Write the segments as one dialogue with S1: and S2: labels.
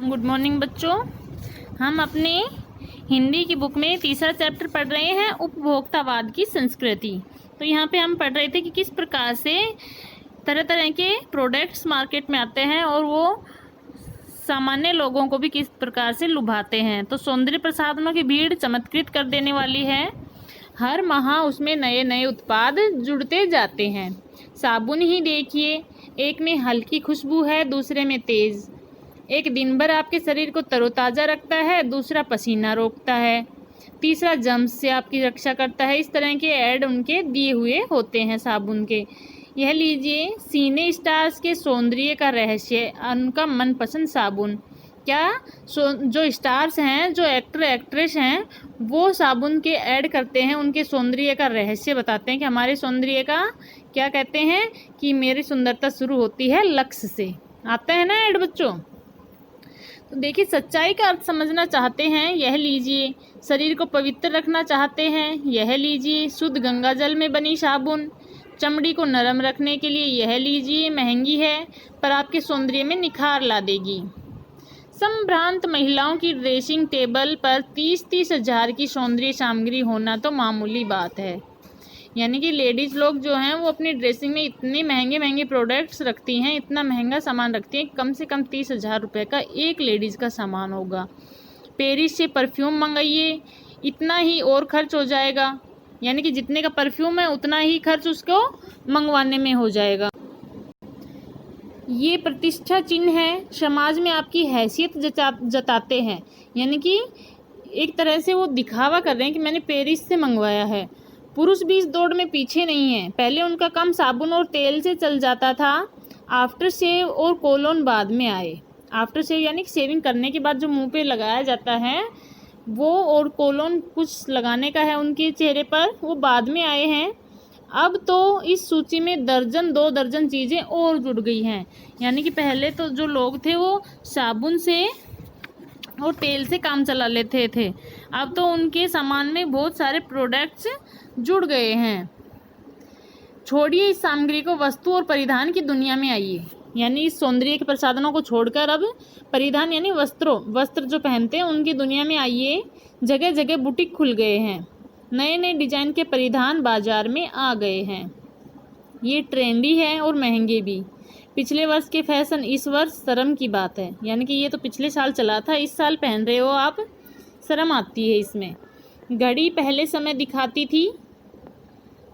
S1: Good morning बच्चों। हम अपने हिंदी की बुक में तीसरा चैप्टर पढ़ रहे हैं, उपभोक्तावाद की संस्कृति। तो यहाँ पे हम पढ़ रहे थे कि किस प्रकार से तरह तरह के प्रोडक्ट्स मार्केट में आते हैं और वो सामान्य लोगों को भी किस प्रकार से लुभाते हैं। तो सौंदर्य प्रसाधनों की भीड़ चमत्कृत कर देने वाली है। हर माह उसमें नए नए उत्पाद जुड़ते जाते हैं। साबुन ही देखिए, एक में हल्की खुशबू है, दूसरे में तेज़। एक दिन भर आपके शरीर को तरोताज़ा रखता है, दूसरा पसीना रोकता है, तीसरा जम्स से आपकी रक्षा करता है। इस तरह के ऐड उनके दिए हुए होते हैं साबुन के। यह लीजिए, सीने स्टार्स के सौंदर्य का रहस्य, उनका मनपसंद साबुन। क्या जो स्टार्स हैं, जो एक्टर एक्ट्रेस हैं, वो साबुन के ऐड करते हैं, उनके सौंदर्य का रहस्य बताते हैं कि हमारे सौंदर्य का क्या कहते हैं कि मेरी सुंदरता शुरू होती है लक्ष्य से। आता है ना ऐड बच्चों। तो देखिए, सच्चाई का अर्थ समझना चाहते हैं, यह लीजिए। शरीर को पवित्र रखना चाहते हैं, यह लीजिए शुद्ध गंगा जल में बनी साबुन। चमड़ी को नरम रखने के लिए यह लीजिए। महंगी है पर आपके सौंदर्य में निखार ला देगी। संभ्रांत महिलाओं की ड्रेसिंग टेबल पर 30-30 हज़ार की सौंदर्य सामग्री होना तो मामूली बात है। यानी कि लेडीज़ लोग जो हैं वो अपनी ड्रेसिंग में इतने महंगे महंगे प्रोडक्ट्स रखती हैं, इतना महंगा सामान रखती हैं, कम से कम 30,000 रुपये का एक लेडीज़ का सामान होगा। पेरिस से परफ्यूम मंगाइए, इतना ही और खर्च हो जाएगा। यानी कि जितने का परफ्यूम है उतना ही खर्च उसको मंगवाने में हो जाएगा। ये प्रतिष्ठा चिन्ह है, समाज में आपकी हैसियत जताते हैं। यानी कि एक तरह से वो दिखावा कर रहे हैं कि मैंने पेरिस से मंगवाया है। पुरुष भी इस दौड़ में पीछे नहीं है। पहले उनका काम साबुन और तेल से चल जाता था, आफ्टर शेव और कोलोन बाद में आए। आफ्टर शेव यानी कि शेविंग करने के बाद जो मुंह पे लगाया जाता है वो, और कोलोन कुछ लगाने का है उनके चेहरे पर, वो बाद में आए हैं। अब तो इस सूची में दर्जन 2 दर्जन चीज़ें और जुड़ गई हैं। यानी कि पहले तो जो लोग थे वो साबुन से और तेल से काम चला लेते थे, अब तो उनके सामान में बहुत सारे प्रोडक्ट्स जुड़ गए हैं। छोड़िए इस सामग्री को, वस्तु और परिधान की दुनिया में आइए। यानी इस सौंदर्य के प्रसाधनों को छोड़कर अब परिधान यानी वस्त्र जो पहनते हैं उनकी दुनिया में आइए। जगह जगह बुटीक खुल गए हैं, नए नए डिजाइन के परिधान बाजार में आ गए हैं। ये ट्रेंडी है और महंगे भी। पिछले वर्ष के फैशन इस वर्ष शर्म की बात है। यानी कि ये तो पिछले साल चला था, इस साल पहन रहे हो आप, शर्म आती है इसमें। घड़ी पहले समय दिखाती थी,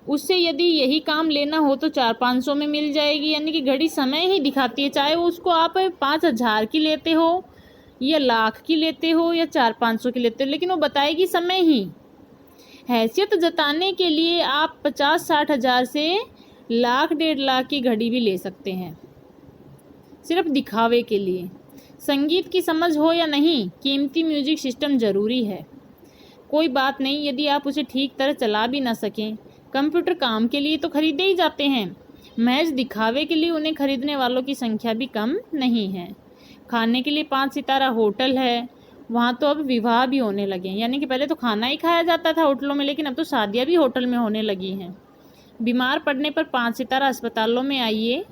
S1: उससे यदि यही काम लेना हो तो 400-500 में मिल जाएगी। यानी कि घड़ी समय ही दिखाती है, चाहे वो उसको आप 5,000 की लेते हो या लाख की लेते हो या 400-500 की लेते हो, लेकिन वो बताएगी समय ही। हैसियत जताने के लिए आप 50-60 हज़ार से लाख 1.5 लाख की घड़ी भी ले सकते हैं, सिर्फ दिखावे के लिए। संगीत की समझ हो या नहीं, कीमती म्यूजिक सिस्टम ज़रूरी है। कोई बात नहीं यदि आप उसे ठीक तरह चला भी ना सकें, कंप्यूटर काम के लिए तो खरीदे ही जाते हैं। महज दिखावे के लिए उन्हें खरीदने वालों की संख्या भी कम नहीं है। खाने के लिए 5 सितारा होटल है, वहाँ तो अब विवाह भी होने लगे हैं। यानी कि पहले तो खाना ही खाया जाता था होटलों में, लेकिन अब तो शादियाँ भी होटल में होने लगी हैं। बीमार पड़ने पर 5 सितारा अस्पतालों में आइए।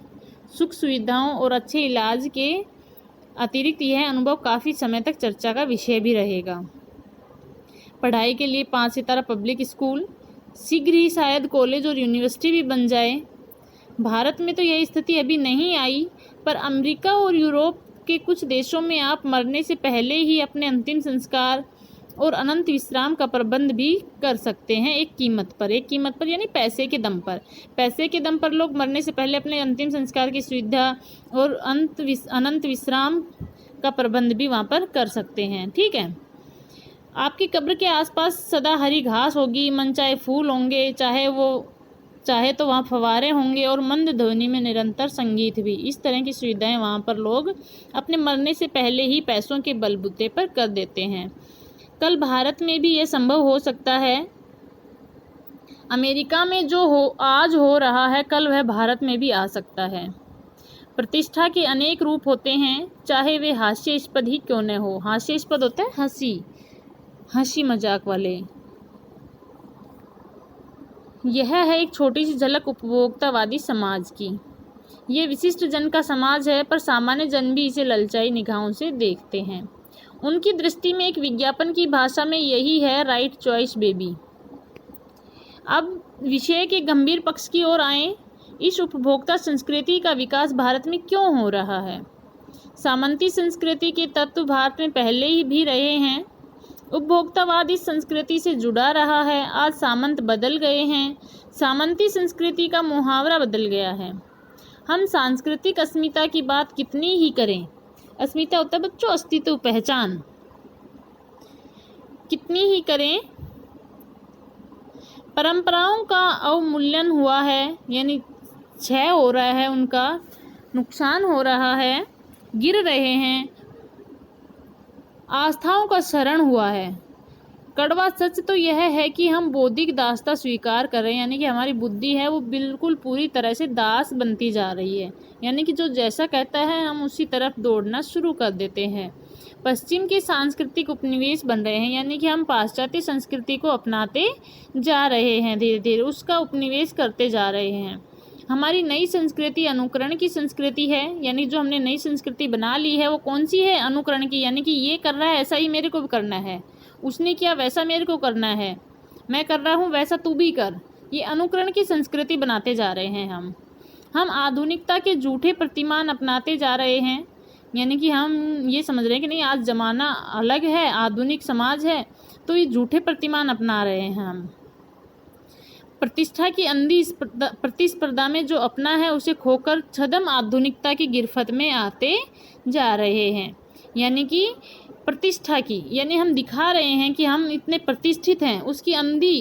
S1: सुख सुविधाओं और अच्छे इलाज के अतिरिक्त यह अनुभव काफ़ी समय तक चर्चा का विषय भी रहेगा। पढ़ाई के लिए 5 सितारा पब्लिक स्कूल, शीघ्र ही शायद कॉलेज और यूनिवर्सिटी भी बन जाए। भारत में तो यह स्थिति अभी नहीं आई, पर अमेरिका और यूरोप के कुछ देशों में आप मरने से पहले ही अपने अंतिम संस्कार और अनंत विश्राम का प्रबंध भी कर सकते हैं। एक कीमत पर यानी पैसे के दम पर लोग मरने से पहले अपने अंतिम संस्कार की सुविधा और अनंत विश्राम का प्रबंध भी वहाँ पर कर सकते हैं। ठीक है, आपकी कब्र के आसपास सदा हरी घास होगी, मनचाहे फूल होंगे, चाहे तो वहाँ फव्वारे होंगे और मंद ध्वनि में निरंतर संगीत भी। इस तरह की सुविधाएं वहाँ पर लोग अपने मरने से पहले ही पैसों के बलबूते पर कर देते हैं। कल भारत में भी यह संभव हो सकता है। अमेरिका में जो आज हो रहा है, कल वह भारत में भी आ सकता है। प्रतिष्ठा के अनेक रूप होते हैं, चाहे वे हास्यास्पद ही क्यों न हो। हास्यास्पद होता है हंसी मजाक वाले। यह है एक छोटी सी झलक उपभोक्तावादी समाज की। ये विशिष्ट जन का समाज है, पर सामान्य जन भी इसे ललचाई निगाहों से देखते हैं। उनकी दृष्टि में एक विज्ञापन की भाषा में यही है राइट चॉइस बेबी। अब विषय के गंभीर पक्ष की ओर आएं। इस उपभोक्ता संस्कृति का विकास भारत में क्यों हो रहा है? सामंती संस्कृति के तत्व भारत में पहले ही भी रहे हैं। उपभोक्तावाद इस संस्कृति से जुड़ा रहा है। आज सामंत बदल गए हैं, सामंती संस्कृति का मुहावरा बदल गया है। हम सांस्कृतिक अस्मिता की बात कितनी ही करें, अस्मिता होता है बच्चों अस्तित्व, पहचान, कितनी ही करें, परंपराओं का अवमूल्यन हुआ है, यानी क्षय हो रहा है, उनका नुकसान हो रहा है, गिर रहे हैं। आस्थाओं का शरण हुआ है। कड़वा सच तो यह है कि हम बौद्धिक दासता स्वीकार कर रहे हैं, यानी कि हमारी बुद्धि है वो बिल्कुल पूरी तरह से दास बनती जा रही है, यानी कि जो जैसा कहता है हम उसी तरफ दौड़ना शुरू कर देते हैं। पश्चिम के सांस्कृतिक उपनिवेश बन रहे हैं, यानी कि हम पाश्चात्य संस्कृति को अपनाते जा रहे हैं, धीरे धीरे उसका उपनिवेश करते जा रहे हैं। हमारी नई संस्कृति अनुकरण की संस्कृति है, यानी जो हमने नई संस्कृति बना ली है वो कौन सी है? अनुकरण की, यानी कि ये कर रहा है ऐसा ही मेरे को भी करना है, उसने किया वैसा मेरे को करना है, मैं कर रहा हूँ वैसा तू भी कर। ये अनुकरण की संस्कृति बनाते जा रहे हैं हम आधुनिकता के झूठे प्रतिमान अपनाते जा रहे हैं, यानी कि हम ये समझ रहे हैं कि नहीं आज ज़माना अलग है, आधुनिक समाज है, तो ये झूठे प्रतिमान अपना रहे हैं हम। प्रतिष्ठा की अंधी प्रतिस्पर्धा में जो अपना है उसे खोकर छद्म आधुनिकता की गिरफ्त में आते जा रहे हैं, यानी कि प्रतिष्ठा की, यानी हम दिखा रहे हैं कि हम इतने प्रतिष्ठित हैं, उसकी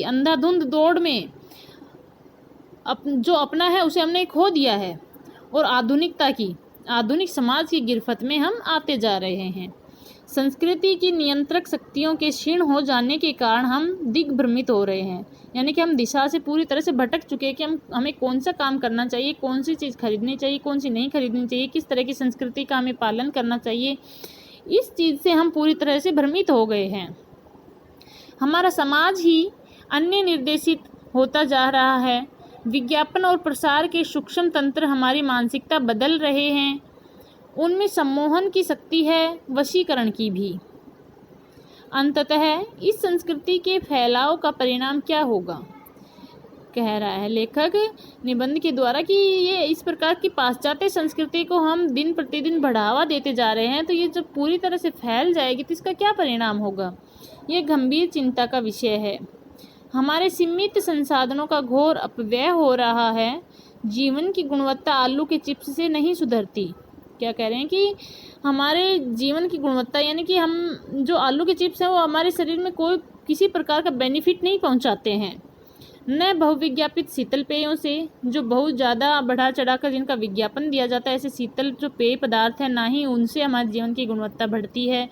S1: अंधाधुंध दौड़ में जो अपना है उसे हमने खो दिया है, और आधुनिक समाज की गिरफ्त में हम आते जा रहे हैं। संस्कृति की नियंत्रक शक्तियों के क्षीण हो जाने के कारण हम दिग्भ्रमित हो रहे हैं, यानी कि हम दिशा से पूरी तरह से भटक चुके हैं कि हमें कौन सा काम करना चाहिए, कौन सी चीज़ खरीदनी चाहिए, कौन सी नहीं खरीदनी चाहिए, किस तरह की संस्कृति का हमें पालन करना चाहिए, इस चीज़ से हम पूरी तरह से भ्रमित हो गए हैं। हमारा समाज ही अन्य निर्देशित होता जा रहा है। विज्ञापन और प्रसार के सूक्ष्म तंत्र हमारी मानसिकता बदल रहे हैं। उनमें सम्मोहन की शक्ति है, वशीकरण की भी। अंततः इस संस्कृति के फैलाव का परिणाम क्या होगा? कह रहा है लेखक निबंध के द्वारा कि ये इस प्रकार की पाश्चात्य संस्कृति को हम दिन प्रतिदिन बढ़ावा देते जा रहे हैं, तो ये जब पूरी तरह से फैल जाएगी तो इसका क्या परिणाम होगा? ये गंभीर चिंता का विषय है। हमारे सीमित संसाधनों का घोर अपव्यय हो रहा है। जीवन की गुणवत्ता आलू के चिप्स से नहीं सुधरती। क्या कह रहे हैं कि हमारे जीवन की गुणवत्ता, यानी कि हम जो आलू के चिप्स हैं वो हमारे शरीर में कोई किसी प्रकार का बेनिफिट नहीं पहुंचाते हैं। न बहुविज्ञापित शीतल पेयों से, जो बहुत ज़्यादा बढ़ा चढ़ाकर जिनका विज्ञापन दिया जाता है, ऐसे शीतल जो पेय पदार्थ हैं, ना ही उनसे हमारे जीवन की गुणवत्ता बढ़ती है,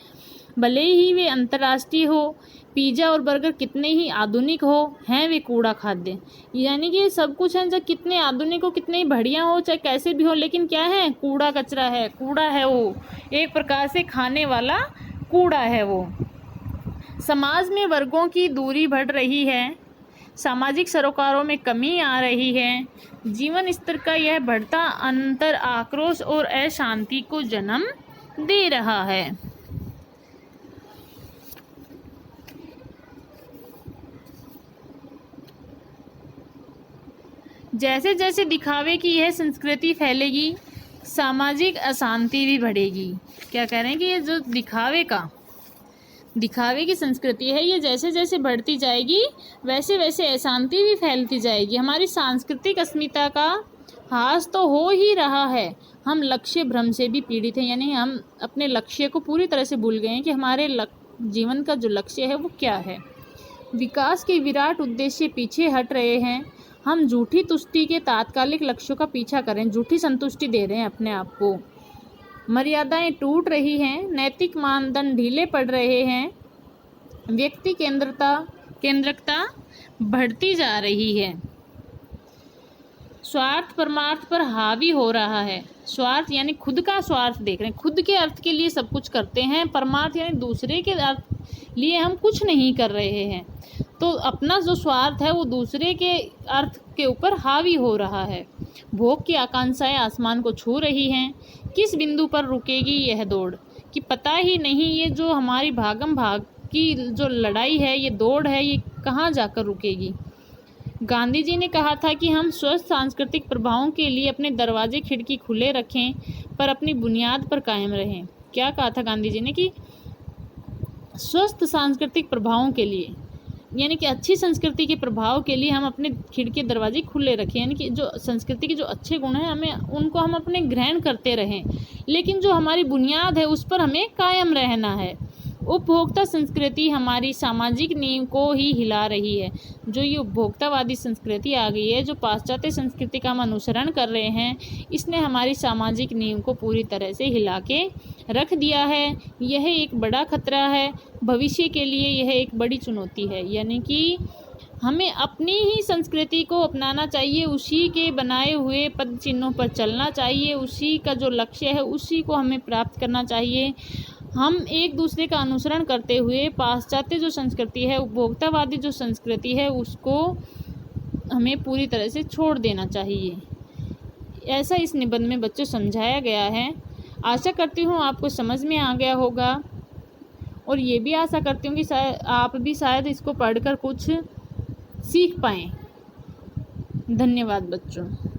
S1: भले ही वे अंतर्राष्ट्रीय हो। पिज़्ज़ा और बर्गर कितने ही आधुनिक हो, हैं वे कूड़ा खाद्य, यानी कि सब कुछ है, चाहे कितने आधुनिक हो, कितने ही बढ़िया हो, चाहे कैसे भी हो, लेकिन क्या है? कूड़ा कचरा है, कूड़ा है, वो एक प्रकार से खाने वाला कूड़ा है वो। समाज में वर्गों की दूरी बढ़ रही है, सामाजिक सरोकारों में कमी आ रही है। जीवन स्तर का यह बढ़ता अंतर आक्रोश और अशांति को जन्म दे रहा है। जैसे जैसे दिखावे की यह संस्कृति फैलेगी, सामाजिक अशांति भी बढ़ेगी। क्या कह रहे हैं कि ये जो दिखावे की संस्कृति है, ये जैसे जैसे बढ़ती जाएगी वैसे वैसे अशांति भी फैलती जाएगी। हमारी सांस्कृतिक अस्मिता का ह्रास तो हो ही रहा है। हम लक्ष्य भ्रम से भी पीड़ित हैं, यानी हम अपने लक्ष्य को पूरी तरह से भूल गए हैं कि हमारे जीवन का जो लक्ष्य है वो क्या है। विकास के विराट उद्देश्य पीछे हट रहे हैं। हम झूठी तुष्टि के तात्कालिक लक्ष्यों का पीछा करें, झूठी संतुष्टि दे रहे हैं अपने आप को। मर्यादाएं टूट रही हैं, नैतिक मानदंड ढीले पड़ रहे हैं, व्यक्ति केंद्रकता बढ़ती जा रही है, स्वार्थ परमार्थ पर हावी हो रहा है। स्वार्थ यानी खुद का स्वार्थ देख रहे हैं, खुद के अर्थ के लिए सब कुछ करते हैं। परमार्थ यानी दूसरे के अर्थ लिए हम कुछ नहीं कर रहे हैं। तो अपना जो स्वार्थ है वो दूसरे के अर्थ के ऊपर हावी हो रहा है। भोग की आकांक्षाएं आसमान को छू रही हैं। किस बिंदु पर रुकेगी यह दौड़, कि पता ही नहीं ये जो हमारी भागम भाग की जो लड़ाई है, ये दौड़ है, ये कहाँ जाकर रुकेगी। गांधी जी ने कहा था कि हम स्वस्थ सांस्कृतिक प्रभावों के लिए अपने दरवाजे खिड़की खुले रखें, पर अपनी बुनियाद पर कायम रहें। क्या कहा था गांधी जी ने, कि स्वस्थ सांस्कृतिक प्रभावों के लिए, यानी कि अच्छी संस्कृति के प्रभाव के लिए हम अपने खिड़की दरवाजे खुले रखें, यानी कि जो संस्कृति के जो अच्छे गुण हैं हमें उनको हम अपने ग्रहण करते रहें, लेकिन जो हमारी बुनियाद है उस पर हमें कायम रहना है। उपभोक्ता संस्कृति हमारी सामाजिक नींव को ही हिला रही है। जो ये उपभोक्तावादी संस्कृति आ गई है, जो पाश्चात्य संस्कृति का हम अनुसरण कर रहे हैं, इसने हमारी सामाजिक नींव को पूरी तरह से हिला के रख दिया है। यह एक बड़ा खतरा है, भविष्य के लिए यह एक बड़ी चुनौती है। यानी कि हमें अपनी ही संस्कृति को अपनाना चाहिए, उसी के बनाए हुए पद चिन्हों पर चलना चाहिए, उसी का जो लक्ष्य है उसी को हमें प्राप्त करना चाहिए। हम एक दूसरे का अनुसरण करते हुए पाश्चात्य जो संस्कृति है, उपभोक्तावादी जो संस्कृति है, उसको हमें पूरी तरह से छोड़ देना चाहिए। ऐसा इस निबंध में बच्चों समझाया गया है। आशा करती हूँ आपको समझ में आ गया होगा, और ये भी आशा करती हूँ कि आप भी शायद इसको पढ़कर कुछ सीख पाएँ। धन्यवाद बच्चों।